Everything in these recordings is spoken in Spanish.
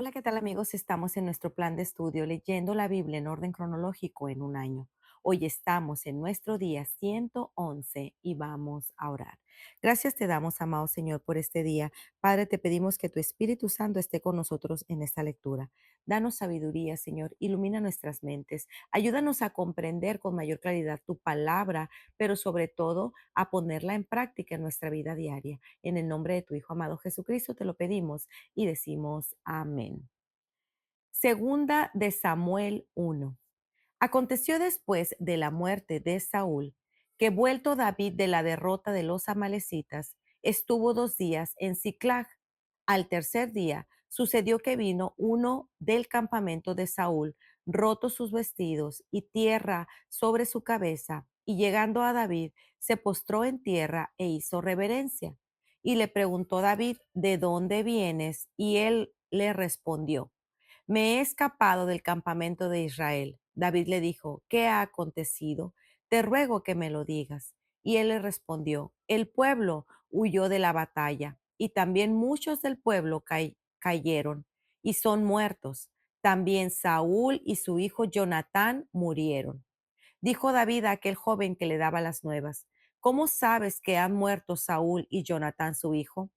Hola, ¿qué tal amigos? Estamos en nuestro plan de estudio leyendo la Biblia en orden cronológico en un año. Hoy estamos en nuestro día 111 y vamos a orar. Gracias te damos, amado Señor, por este día. Padre, te pedimos que tu Espíritu Santo esté con nosotros en esta lectura. Danos sabiduría, Señor, ilumina nuestras mentes. Ayúdanos a comprender con mayor claridad tu palabra, pero sobre todo a ponerla en práctica en nuestra vida diaria. En el nombre de tu Hijo amado Jesucristo te lo pedimos y decimos amén. Segunda de Samuel 1. Aconteció después de la muerte de Saúl que vuelto David de la derrota de los amalecitas, estuvo 2 días en Siclag. Al tercer día sucedió que vino uno del campamento de Saúl, rotos sus vestidos y tierra sobre su cabeza, y llegando a David, se postró en tierra e hizo reverencia. Y le preguntó David, ¿de dónde vienes? Y él le respondió, me he escapado del campamento de Israel. David le dijo, ¿qué ha acontecido? Te ruego que me lo digas. Y él le respondió, el pueblo huyó de la batalla y también muchos del pueblo cayeron y son muertos. También Saúl y su hijo Jonatán murieron. Dijo David a aquel joven que le daba las nuevas, ¿cómo sabes que han muerto Saúl y Jonatán su hijo?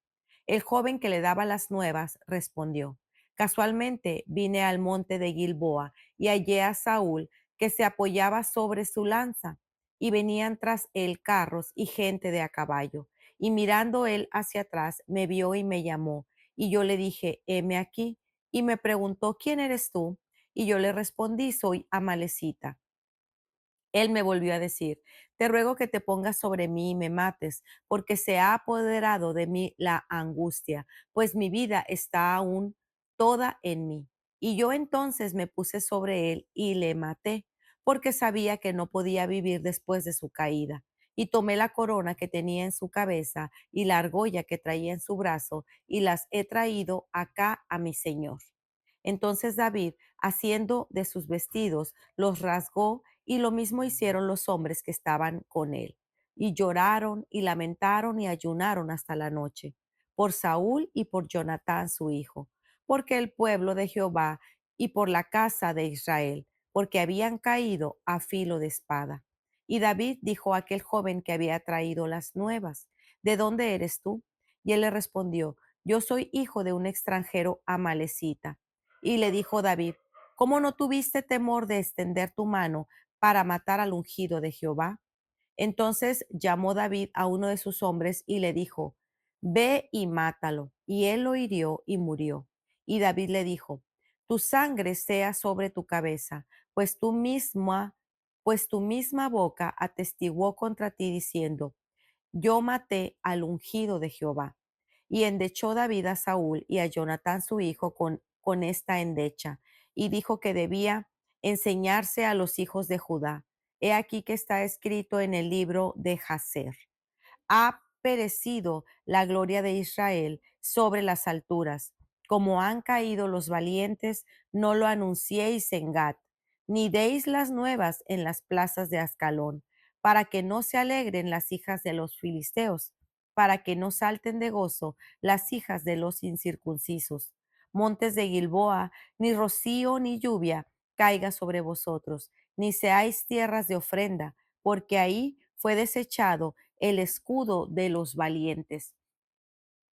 El joven que le daba las nuevas respondió, casualmente vine al monte de Gilboa y hallé a Saúl que se apoyaba sobre su lanza y venían tras él carros y gente de a caballo. Y mirando él hacia atrás, me vio y me llamó. Y yo le dije, heme aquí. Y me preguntó, ¿quién eres tú? Y yo le respondí, soy Amalecita. Él me volvió a decir, te ruego que te pongas sobre mí y me mates, porque se ha apoderado de mí la angustia, pues mi vida está aún toda en mí. Y yo entonces me puse sobre él y le maté, porque sabía que no podía vivir después de su caída. Y tomé la corona que tenía en su cabeza y la argolla que traía en su brazo, y las he traído acá a mi señor. Entonces David, haciendo de sus vestidos, los rasgó y lo mismo hicieron los hombres que estaban con él. Y lloraron y lamentaron y ayunaron hasta la noche por Saúl y por Jonatán su hijo, porque el pueblo de Jehová y por la casa de Israel, porque habían caído a filo de espada. Y David dijo a aquel joven que había traído las nuevas, ¿de dónde eres tú? Y él le respondió, yo soy hijo de un extranjero amalecita. Y le dijo David, ¿cómo no tuviste temor de extender tu mano para matar al ungido de Jehová? Entonces llamó David a uno de sus hombres y le dijo, ve y mátalo. Y él lo hirió y murió. Y David le dijo, tu sangre sea sobre tu cabeza, pues tu misma boca atestiguó contra ti diciendo, yo maté al ungido de Jehová. Y endechó David a Saúl y a Jonatán su hijo con esta endecha, y dijo que debía enseñarse a los hijos de Judá. He aquí que está escrito en el libro de Jacer. Ha perecido la gloria de Israel sobre las alturas. Como han caído los valientes, no lo anunciéis en Gat, ni deis las nuevas en las plazas de Ascalón, para que no se alegren las hijas de los filisteos, para que no salten de gozo las hijas de los incircuncisos. Montes de Gilboa, ni rocío ni lluvia caiga sobre vosotros, ni seáis tierras de ofrenda, porque ahí fue desechado el escudo de los valientes,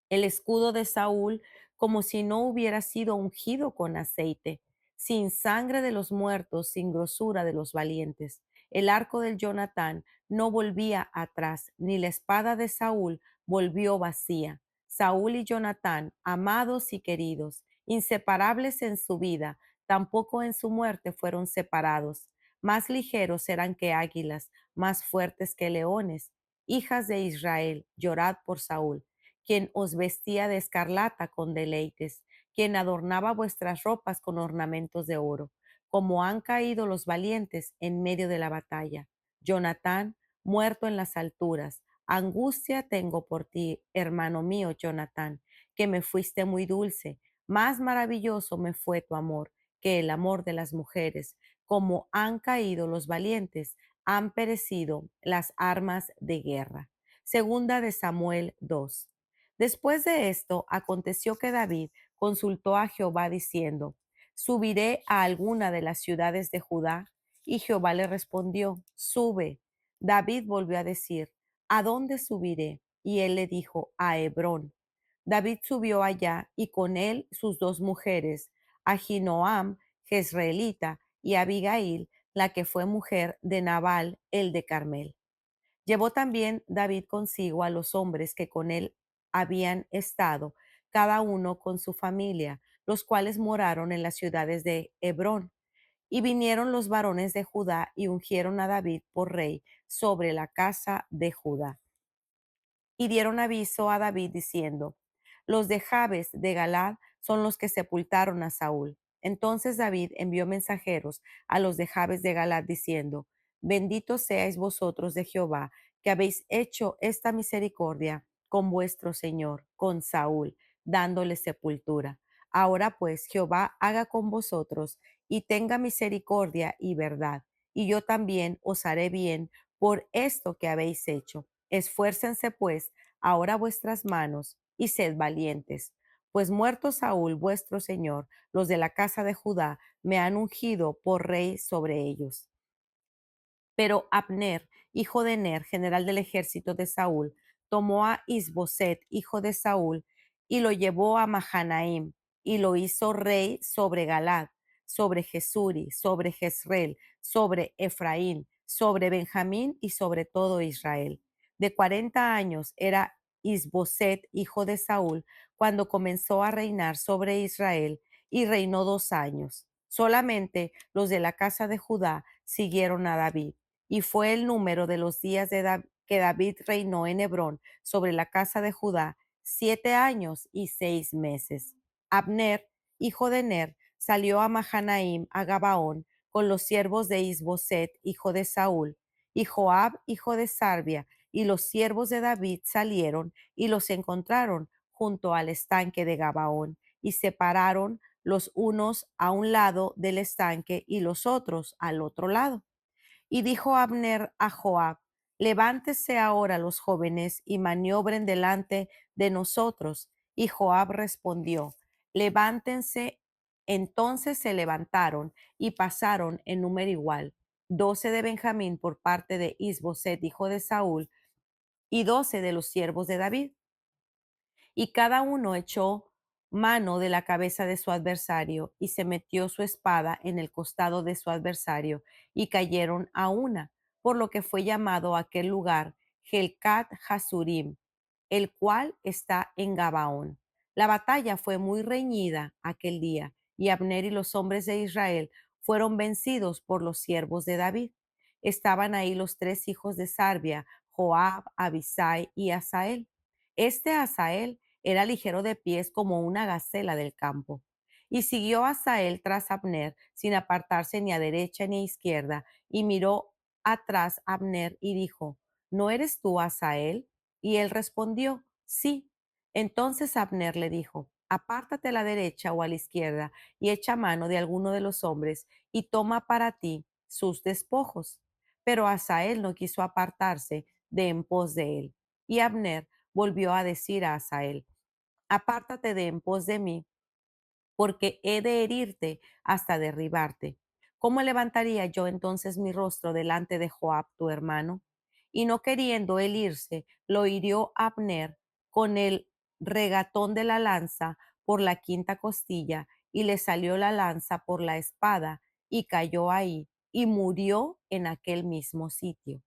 el escudo de Saúl, como si no hubiera sido ungido con aceite, sin sangre de los muertos, sin grosura de los valientes. El arco del Jonatán no volvía atrás, ni la espada de Saúl volvió vacía. Saúl y Jonatán, amados y queridos, inseparables en su vida, tampoco en su muerte fueron separados. Más ligeros eran que águilas, más fuertes que leones. Hijas de Israel, llorad por Saúl, quien os vestía de escarlata con deleites, quien adornaba vuestras ropas con ornamentos de oro, como han caído los valientes en medio de la batalla. Jonatán, muerto en las alturas, angustia tengo por ti, hermano mío Jonatán, que me fuiste muy dulce, más maravilloso me fue tu amor que el amor de las mujeres, como han caído los valientes, han perecido las armas de guerra. Segunda de Samuel 2. Después de esto, aconteció que David, consultó a Jehová diciendo, ¿subiré a alguna de las ciudades de Judá? Y Jehová le respondió, sube. David volvió a decir, ¿a dónde subiré? Y él le dijo, a Hebrón. David subió allá y con él sus dos mujeres, Ahinoam, jezreelita, y Abigail, la que fue mujer de Nabal, el de Carmel. Llevó también David consigo a los hombres que con él habían estado, cada uno con su familia, los cuales moraron en las ciudades de Hebrón. Y vinieron los varones de Judá y ungieron a David por rey sobre la casa de Judá y dieron aviso a David diciendo, los de Jabes de Galad son los que sepultaron a Saúl. Entonces David envió mensajeros a los de Jabes de Galad diciendo, benditos seáis vosotros de Jehová, que habéis hecho esta misericordia con vuestro señor, con Saúl, dándole sepultura. Ahora pues Jehová haga con vosotros y tenga misericordia y verdad, y yo también os haré bien por esto que habéis hecho. Esfuércense pues ahora vuestras manos y sed valientes, pues muerto Saúl vuestro señor, los de la casa de Judá me han ungido por rey sobre ellos. Pero Abner, hijo de Ner, general del ejército de Saúl, tomó a Isboset, hijo de Saúl, y lo llevó a Mahanaim, y lo hizo rey sobre Galad, sobre Jesuri, sobre Jezreel, sobre Efraín, sobre Benjamín y sobre todo Israel. De 40 años era Isboset, hijo de Saúl, cuando comenzó a reinar sobre Israel, y reinó 2 años. Solamente los de la casa de Judá siguieron a David y fue el número de los días que David reinó en Hebrón sobre la casa de Judá 7 años y 6 meses. Abner, hijo de Ner, salió a Mahanaim, a Gabaón, con los siervos de Isboset, hijo de Saúl, y Joab, hijo de Sarbia, y los siervos de David salieron y los encontraron junto al estanque de Gabaón, y separaron los unos a un lado del estanque y los otros al otro lado. Y dijo Abner a Joab, levántese ahora los jóvenes y maniobren delante de nosotros. Y Joab respondió, levántense. Entonces se levantaron y pasaron en número igual, 12 de Benjamín por parte de Isboset, hijo de Saúl, y 12 de los siervos de David y cada uno echó mano de la cabeza de su adversario y se metió su espada en el costado de su adversario y cayeron a una, por lo que fue llamado aquel lugar Helcat Hasurim, el cual está en Gabaón. La batalla fue muy reñida aquel día y Abner y los hombres de Israel fueron vencidos por los siervos de David. Estaban ahí los tres hijos de Sarbia, Joab, Abisai y Asael. Este Asael era ligero de pies como una gacela del campo. Y siguió Asael tras Abner, sin apartarse ni a derecha ni a izquierda, y miró atrás Abner y dijo, ¿no eres tú Asael? Y él respondió, sí. Entonces Abner le dijo, apártate a la derecha o a la izquierda, y echa mano de alguno de los hombres, y toma para ti sus despojos. Pero Asael no quiso apartarse de en pos de él. Y Abner volvió a decir a Asael, apártate de en pos de mí, porque he de herirte hasta derribarte. ¿Cómo levantaría yo entonces mi rostro delante de Joab, tu hermano? Y no queriendo él irse, lo hirió Abner con el regatón de la lanza por la quinta costilla, y le salió la lanza por la espada, y cayó ahí, y murió en aquel mismo sitio.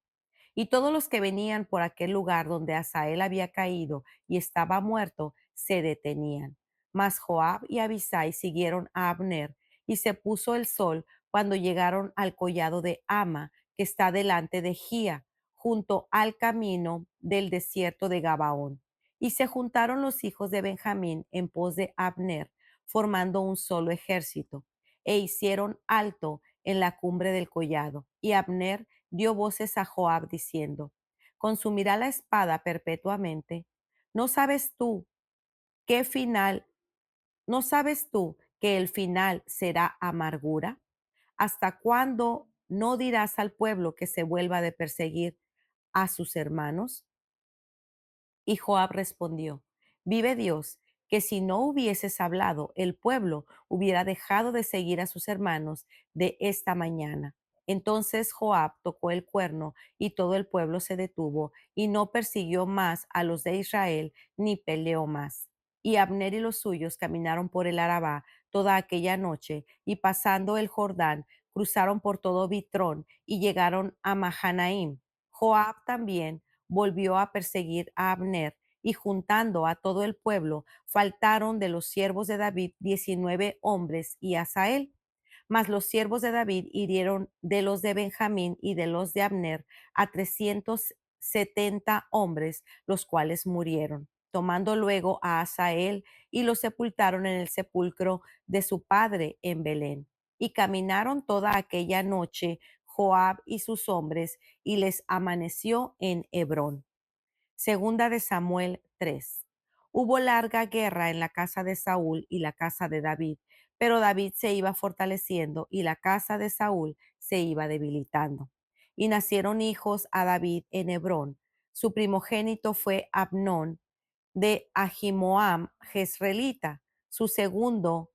Y todos los que venían por aquel lugar donde Asael había caído y estaba muerto, se detenían. Mas Joab y Abisai siguieron a Abner, y se puso el sol cuando llegaron al collado de Ama, que está delante de Gía, junto al camino del desierto de Gabaón. Y se juntaron los hijos de Benjamín en pos de Abner, formando un solo ejército, e hicieron alto en la cumbre del collado. Y Abner dio voces a Joab diciendo, ¿consumirá la espada perpetuamente? ¿No sabes tú qué final, no sabes tú que el final será amargura? ¿Hasta cuándo no dirás al pueblo que se vuelva de perseguir a sus hermanos? Y Joab respondió, vive Dios, que si no hubieses hablado, el pueblo hubiera dejado de seguir a sus hermanos de esta mañana. Entonces Joab tocó el cuerno y todo el pueblo se detuvo y no persiguió más a los de Israel ni peleó más. Y Abner y los suyos caminaron por el Arabá toda aquella noche y pasando el Jordán cruzaron por todo Bitrón y llegaron a Mahanaim. Joab también volvió a perseguir a Abner y juntando a todo el pueblo, faltaron de los siervos de David 19 hombres y Asael. Mas los siervos de David hirieron de los de Benjamín y de los de Abner a 370 hombres, los cuales murieron. Tomando luego a Asael y lo sepultaron en el sepulcro de su padre en Belén. Y caminaron toda aquella noche Joab y sus hombres, y les amaneció en Hebrón. Segunda de Samuel 3. Hubo larga guerra en la casa de Saúl y la casa de David, pero David se iba fortaleciendo y la casa de Saúl se iba debilitando. Y nacieron hijos a David en Hebrón. Su primogénito fue Abnón de Ahimoam Jezreelita, su segundo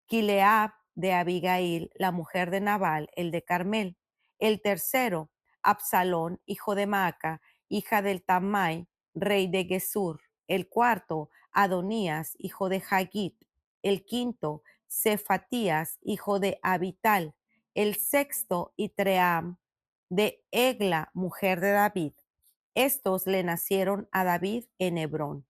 Kileab de Abigail, la mujer de Nabal, el de Carmel. El tercero, Absalón, hijo de Maaca, hija del Tamai, rey de Gesur. El cuarto, Adonías, hijo de Hagit. El quinto, Cefatías, hijo de Abital. El sexto, Itream, de Egla, mujer de David. Estos le nacieron a David en Hebrón.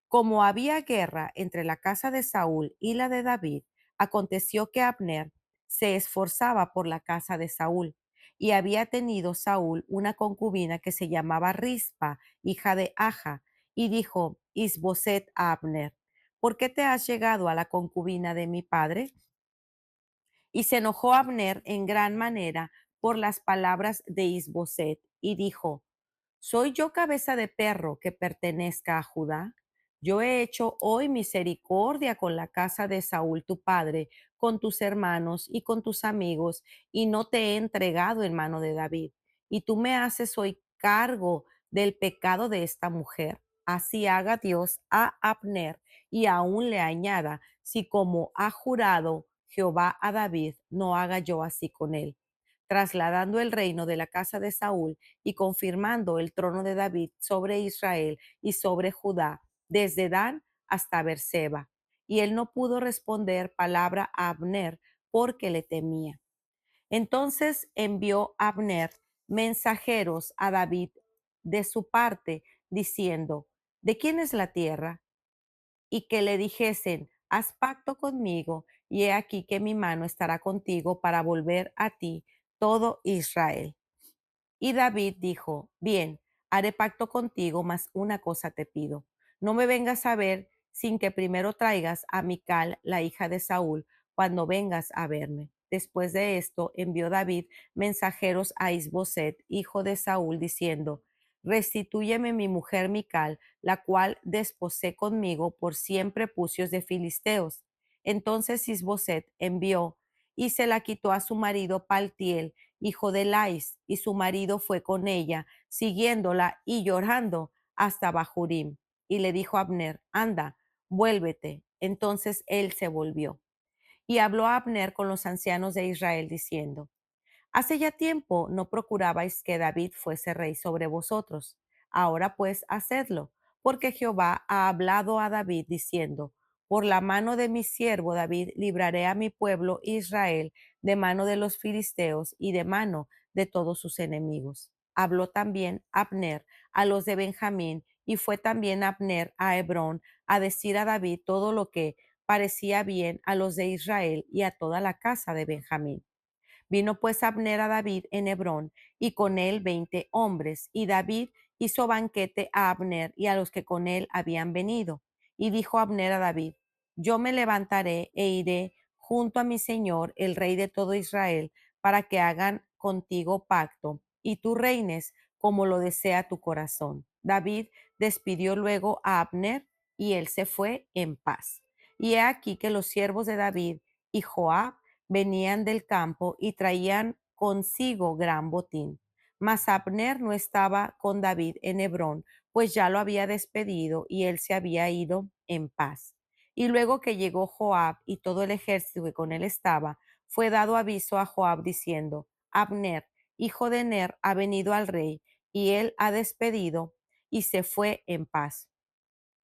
Como había guerra entre la casa de Saúl y la de David, aconteció que Abner se esforzaba por la casa de Saúl. Y había tenido Saúl una concubina que se llamaba Rispa, hija de Aja, y dijo Isboset a Abner: ¿Por qué te has llegado a la concubina de mi padre? Y se enojó Abner en gran manera por las palabras de Isboset, y dijo: ¿Soy yo cabeza de perro que pertenezca a Judá? Yo he hecho hoy misericordia con la casa de Saúl tu padre, con tus hermanos y con tus amigos, y no te he entregado en mano de David. Y tú me haces hoy cargo del pecado de esta mujer. Así haga Dios a Abner y aún le añada, si como ha jurado Jehová a David, no haga yo así con él, trasladando el reino de la casa de Saúl y confirmando el trono de David sobre Israel y sobre Judá, desde Dan hasta Berseba. Y él no pudo responder palabra a Abner porque le temía. Entonces envió Abner mensajeros a David de su parte, diciendo: ¿De quién es la tierra? Y que le dijesen: haz pacto conmigo, y he aquí que mi mano estará contigo para volver a ti todo Israel. Y David dijo: Bien, haré pacto contigo, mas una cosa te pido: no me vengas a ver sin que primero traigas a Mical, la hija de Saúl, cuando vengas a verme. Después de esto envió David mensajeros a Isboset, hijo de Saúl, diciendo: Restitúyeme mi mujer Mical, la cual desposé conmigo por 100 prepucios de filisteos. Entonces Isboset envió y se la quitó a su marido Paltiel, hijo de Lais, y su marido fue con ella, siguiéndola y llorando hasta Bahurim. Y le dijo a Abner: anda, vuélvete. Entonces él se volvió. Y habló Abner con los ancianos de Israel, diciendo: Hace ya tiempo no procurabais que David fuese rey sobre vosotros. Ahora pues hacedlo, porque Jehová ha hablado a David diciendo: Por la mano de mi siervo David libraré a mi pueblo Israel de mano de los filisteos y de mano de todos sus enemigos. Habló también Abner a los de Benjamín, y fue también Abner a Hebrón a decir a David todo lo que parecía bien a los de Israel y a toda la casa de Benjamín. Vino pues Abner a David en Hebrón, y con él 20 hombres, y David hizo banquete a Abner y a los que con él habían venido. Y dijo Abner a David: Yo me levantaré e iré junto a mi señor, el rey de todo Israel, para que hagan contigo pacto, y tú reines como lo desea tu corazón. David despidió luego a Abner, y él se fue en paz. Y he aquí que los siervos de David y Joab venían del campo y traían consigo gran botín. Mas Abner no estaba con David en Hebrón, pues ya lo había despedido y él se había ido en paz. Y luego que llegó Joab y todo el ejército que con él estaba, fue dado aviso a Joab diciendo: Abner, hijo de Ner, ha venido al rey, y él ha despedido y se fue en paz.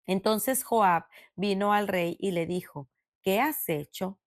Entonces Joab vino al rey y le dijo: ¿Qué has hecho?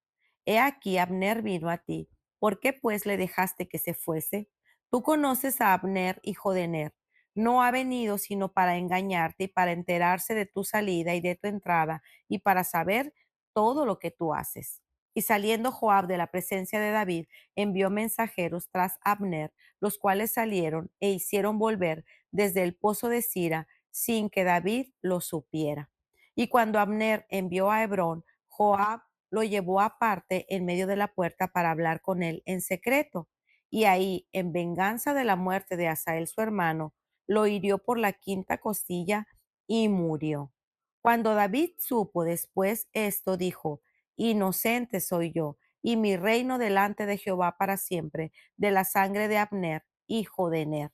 He aquí Abner vino a ti. ¿Por qué pues le dejaste que se fuese? Tú conoces a Abner, hijo de Ner. No ha venido sino para engañarte y para enterarse de tu salida y de tu entrada y para saber todo lo que tú haces. Y saliendo Joab de la presencia de David, envió mensajeros tras Abner, los cuales salieron e hicieron volver desde el pozo de Sira sin que David lo supiera. Y cuando Abner envió a Hebrón, Joab lo llevó aparte en medio de la puerta para hablar con él en secreto. Y ahí, en venganza de la muerte de Asael su hermano, lo hirió por la quinta costilla y murió. Cuando David supo después esto, dijo: Inocente soy yo, y mi reino delante de Jehová para siempre, de la sangre de Abner, hijo de Ner,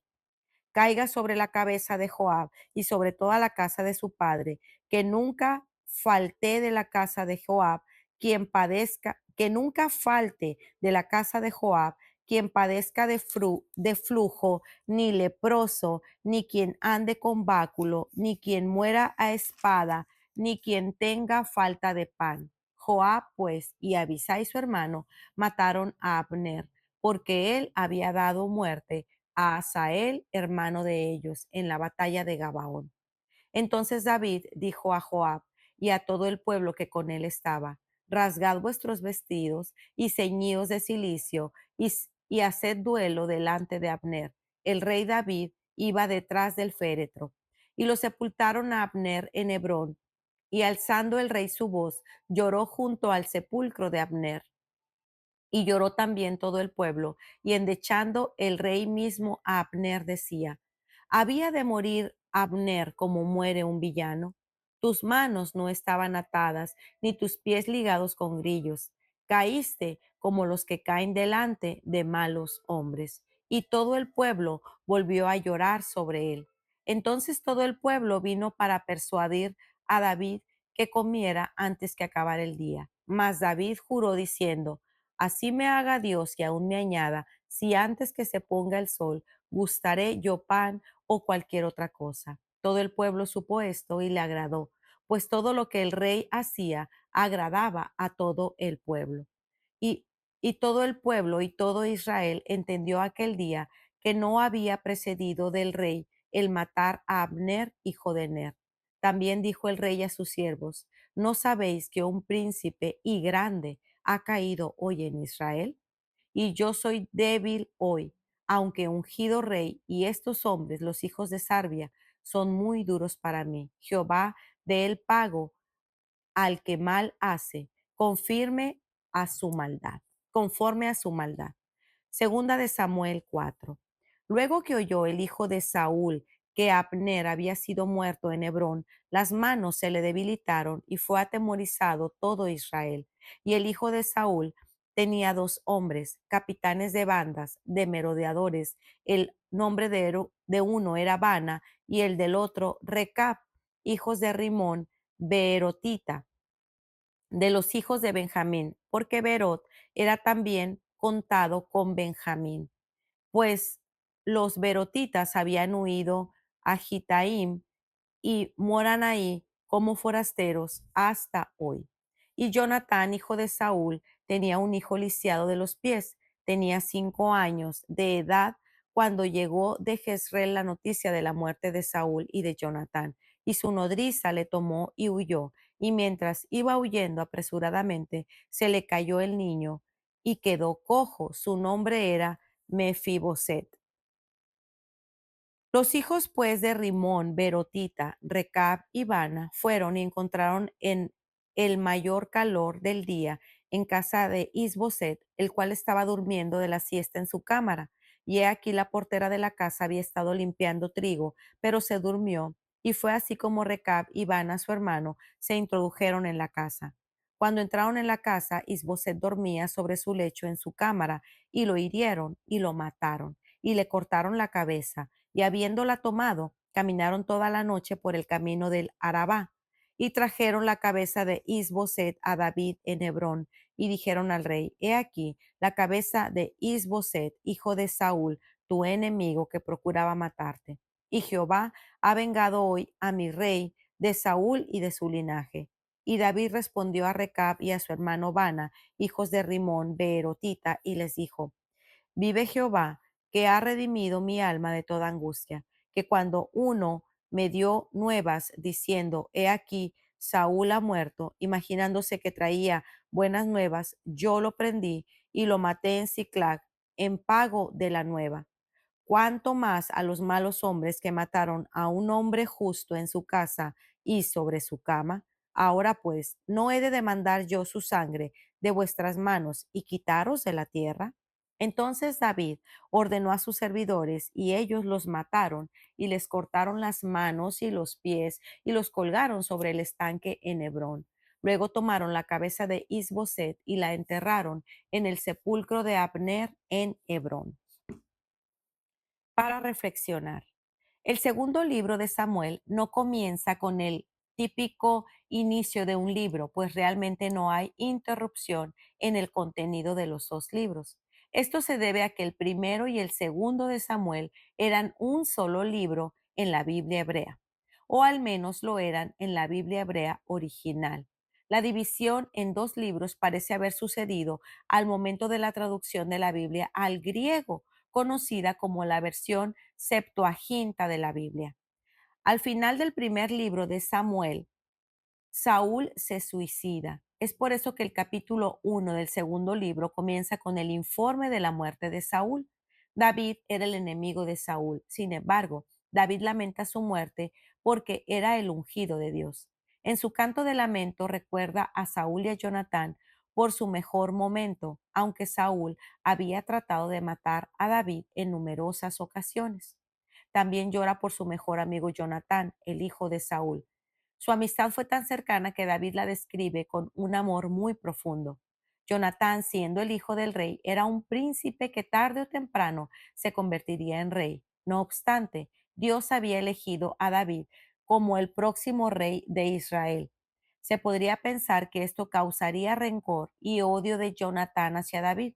caiga sobre la cabeza de Joab y sobre toda la casa de su padre, que nunca falte de la casa de Joab quien padezca, que nunca falte de la casa de Joab quien padezca de flujo, ni leproso, ni quien ande con báculo, ni quien muera a espada, ni quien tenga falta de pan. Joab, pues, y Abisai su hermano mataron a Abner, porque él había dado muerte a Asael, hermano de ellos, en la batalla de Gabaón. Entonces David dijo a Joab y a todo el pueblo que con él estaba: Rasgad vuestros vestidos y ceñíos de cilicio y haced duelo delante de Abner. El rey David iba detrás del féretro. Y lo sepultaron a Abner en Hebrón. Y alzando el rey su voz, lloró junto al sepulcro de Abner. Y lloró también todo el pueblo, y endechando el rey mismo a Abner decía: ¿Había de morir Abner como muere un villano? Tus manos no estaban atadas, ni tus pies ligados con grillos. Caíste como los que caen delante de malos hombres. Y todo el pueblo volvió a llorar sobre él. Entonces todo el pueblo vino para persuadir a David que comiera antes que acabara el día. Mas David juró diciendo: Así me haga Dios y aún me añada, si antes que se ponga el sol gustaré yo pan o cualquier otra cosa. Todo el pueblo supo esto y le agradó, pues todo lo que el rey hacía agradaba a todo el pueblo. Y, y todo el pueblo y todo Israel entendió aquel día que no había precedido del rey el matar a Abner, hijo de Ner. También dijo el rey a sus siervos: ¿No sabéis que un príncipe y grande ha caído hoy en Israel? Y yo soy débil hoy, aunque ungido rey, y estos hombres, los hijos de Sarbia, son muy duros para mí. Jehová dé el pago al que mal hace, confirme a su maldad, conforme a su maldad. Segunda de Samuel 4. Luego que oyó el hijo de Saúl que Abner había sido muerto en Hebrón, las manos se le debilitaron y fue atemorizado todo Israel. Y el hijo de Saúl tenía dos hombres, capitanes de bandas, de merodeadores. El nombre de uno era Bana y el del otro Recab, hijos de Rimón, Beerotita, de los hijos de Benjamín, porque Berot era también contado con Benjamín, pues los berotitas habían huido a Gitaim y moran ahí como forasteros hasta hoy. Y Jonatán, hijo de Saúl, tenía un hijo lisiado de los pies. Tenía 5 años de edad cuando llegó de Jezreel la noticia de la muerte de Saúl y de Jonatán. Y su nodriza le tomó y huyó. Y mientras iba huyendo apresuradamente, se le cayó el niño y quedó cojo. Su nombre era Mefiboset. Los hijos pues de Rimón, Berotita, Recab y Bana fueron y encontraron en el mayor calor del día en casa de Isboset, el cual estaba durmiendo de la siesta en su cámara. Y he aquí la portera de la casa había estado limpiando trigo, pero se durmió. Y fue así como Recab y Bana, su hermano, se introdujeron en la casa. Cuando entraron en la casa, Isboset dormía sobre su lecho en su cámara, y lo hirieron y lo mataron, y le cortaron la cabeza y habiéndola tomado, caminaron toda la noche por el camino del Arabá. Y trajeron la cabeza de Isboset a David en Hebrón, y dijeron al rey: He aquí la cabeza de Isboset, hijo de Saúl, tu enemigo que procuraba matarte. Y Jehová ha vengado hoy a mi rey de Saúl y de su linaje. Y David respondió a Recab y a su hermano Bana, hijos de Rimón, Beerotita, y les dijo: Vive Jehová, que ha redimido mi alma de toda angustia, que cuando uno me dio nuevas diciendo: He aquí, Saúl ha muerto, imaginándose que traía buenas nuevas, yo lo prendí y lo maté en Siclag en pago de la nueva. Cuánto más a los malos hombres que mataron a un hombre justo en su casa y sobre su cama. Ahora pues, ¿no he de demandar yo su sangre de vuestras manos y quitaros de la tierra? Entonces David ordenó a sus servidores, y ellos los mataron y les cortaron las manos y los pies y los colgaron sobre el estanque en Hebrón. Luego tomaron la cabeza de Isboset y la enterraron en el sepulcro de Abner en Hebrón. Para reflexionar. El segundo libro de Samuel no comienza con el típico inicio de un libro, pues realmente no hay interrupción en el contenido de los dos libros. Esto se debe a que el primero y el segundo de Samuel eran un solo libro en la Biblia hebrea, o al menos lo eran en la Biblia hebrea original. La división en dos libros parece haber sucedido al momento de la traducción de la Biblia al griego, conocida como la versión Septuaginta de la Biblia. Al final del primer libro de Samuel, Saúl se suicida. Es por eso que el capítulo 1 del segundo libro comienza con el informe de la muerte de Saúl. David era el enemigo de Saúl. Sin embargo, David lamenta su muerte porque era el ungido de Dios. En su canto de lamento recuerda a Saúl y a Jonatán por su mejor momento, aunque Saúl había tratado de matar a David en numerosas ocasiones. También llora por su mejor amigo Jonatán, el hijo de Saúl. Su amistad fue tan cercana que David la describe con un amor muy profundo. Jonatán, siendo el hijo del rey, era un príncipe que tarde o temprano se convertiría en rey. No obstante, Dios había elegido a David como el próximo rey de Israel. Se podría pensar que esto causaría rencor y odio de Jonatán hacia David,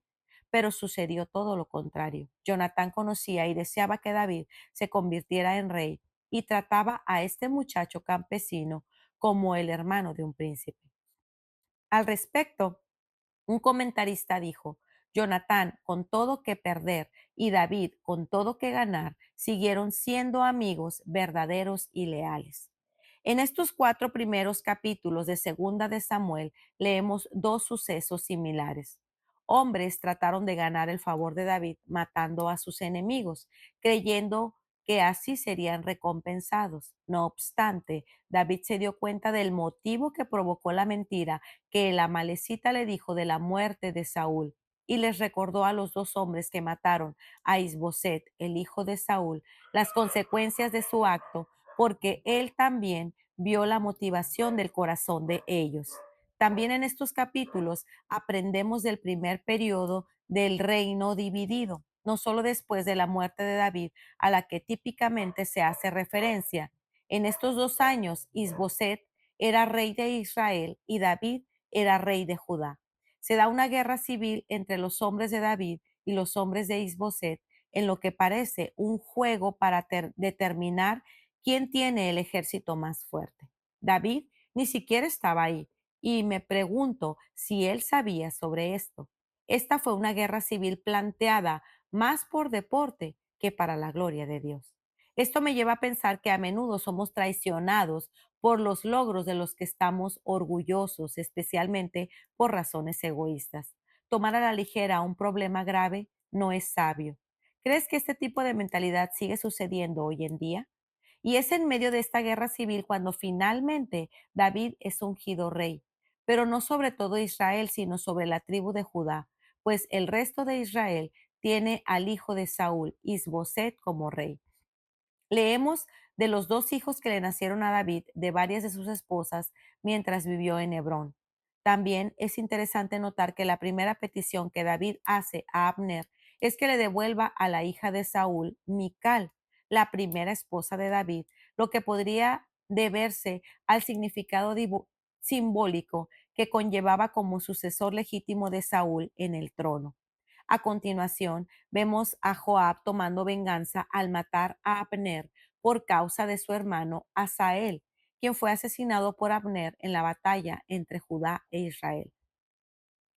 pero sucedió todo lo contrario. Jonatán conocía y deseaba que David se convirtiera en rey y trataba a este muchacho campesino como el hermano de un príncipe. Al respecto, un comentarista dijo: Jonatán, con todo que perder, y David, con todo que ganar, siguieron siendo amigos verdaderos y leales. En estos 4 primeros capítulos de Segunda de Samuel leemos dos sucesos similares. Hombres trataron de ganar el favor de David matando a sus enemigos, creyendo que así serían recompensados. No obstante, David se dio cuenta del motivo que provocó la mentira que la malecita le dijo de la muerte de Saúl, y les recordó a los dos hombres que mataron a Isboset, el hijo de Saúl, las consecuencias de su acto, porque él también vio la motivación del corazón de ellos. También en estos capítulos aprendemos del primer periodo del reino dividido, no solo después de la muerte de David, a la que típicamente se hace referencia. En estos 2 años, Isboset era rey de Israel y David era rey de Judá. Se da una guerra civil entre los hombres de David y los hombres de Isboset, en lo que parece un juego para determinar quién tiene el ejército más fuerte. David ni siquiera estaba ahí, y me pregunto si él sabía sobre esto. Esta fue una guerra civil planteada más por deporte que para la gloria de Dios. Esto me lleva a pensar que a menudo somos traicionados por los logros de los que estamos orgullosos, especialmente por razones egoístas. Tomar a la ligera un problema grave no es sabio. ¿Crees que este tipo de mentalidad sigue sucediendo hoy en día? Y es en medio de esta guerra civil cuando finalmente David es ungido rey, pero no sobre todo Israel, sino sobre la tribu de Judá, pues el resto de Israel tiene al hijo de Saúl, Isboset, como rey. Leemos de los 2 hijos que le nacieron a David de varias de sus esposas mientras vivió en Hebrón. También es interesante notar que la primera petición que David hace a Abner es que le devuelva a la hija de Saúl, Mical, la primera esposa de David, lo que podría deberse al significado simbólico que conllevaba como sucesor legítimo de Saúl en el trono. A continuación, vemos a Joab tomando venganza al matar a Abner por causa de su hermano Asael, quien fue asesinado por Abner en la batalla entre Judá e Israel.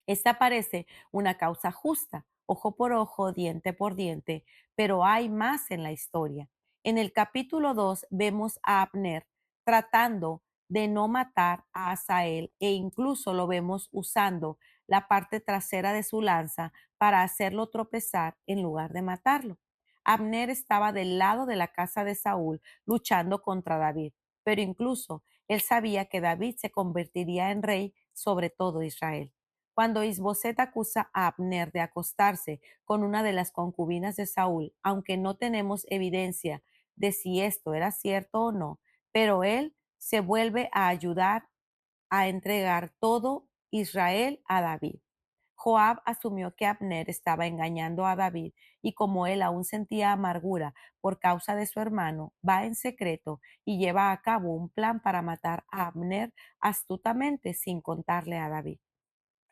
Esta parece una causa justa, ojo por ojo, diente por diente, pero hay más en la historia. En el capítulo 2 vemos a Abner tratando de no matar a Asael e incluso lo vemos usando la parte trasera de su lanza para hacerlo tropezar en lugar de matarlo. Abner estaba del lado de la casa de Saúl luchando contra David, pero incluso él sabía que David se convertiría en rey sobre todo Israel. Cuando Isboset acusa a Abner de acostarse con una de las concubinas de Saúl, aunque no tenemos evidencia de si esto era cierto o no, pero él se vuelve a ayudar a entregar todo Israel a David. Joab asumió que Abner estaba engañando a David y como él aún sentía amargura por causa de su hermano, va en secreto y lleva a cabo un plan para matar a Abner astutamente sin contarle a David.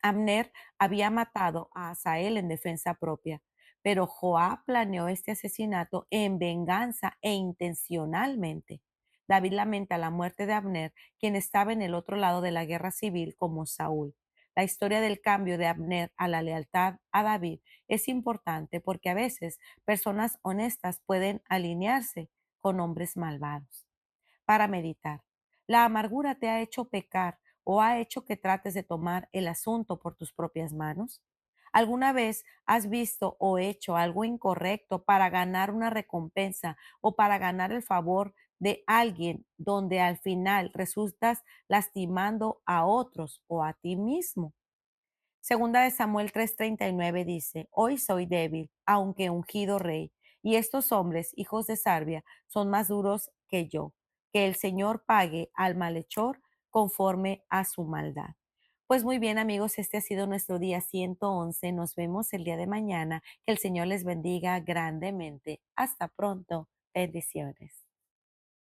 Abner había matado a Asael en defensa propia, pero Joab planeó este asesinato en venganza e intencionalmente. David lamenta la muerte de Abner, quien estaba en el otro lado de la guerra civil como Saúl. La historia del cambio de Abner a la lealtad a David es importante porque a veces personas honestas pueden alinearse con hombres malvados. Para meditar. ¿La amargura te ha hecho pecar o ha hecho que trates de tomar el asunto por tus propias manos? ¿Alguna vez has visto o hecho algo incorrecto para ganar una recompensa o para ganar el favor de alguien donde al final resultas lastimando a otros o a ti mismo? Segunda de Samuel 3:39 dice, hoy soy débil, aunque ungido rey, y estos hombres, hijos de Sarbia, son más duros que yo. Que el Señor pague al malhechor conforme a su maldad. Pues muy bien amigos, este ha sido nuestro día 111. Nos vemos el día de mañana. Que el Señor les bendiga grandemente. Hasta pronto. Bendiciones.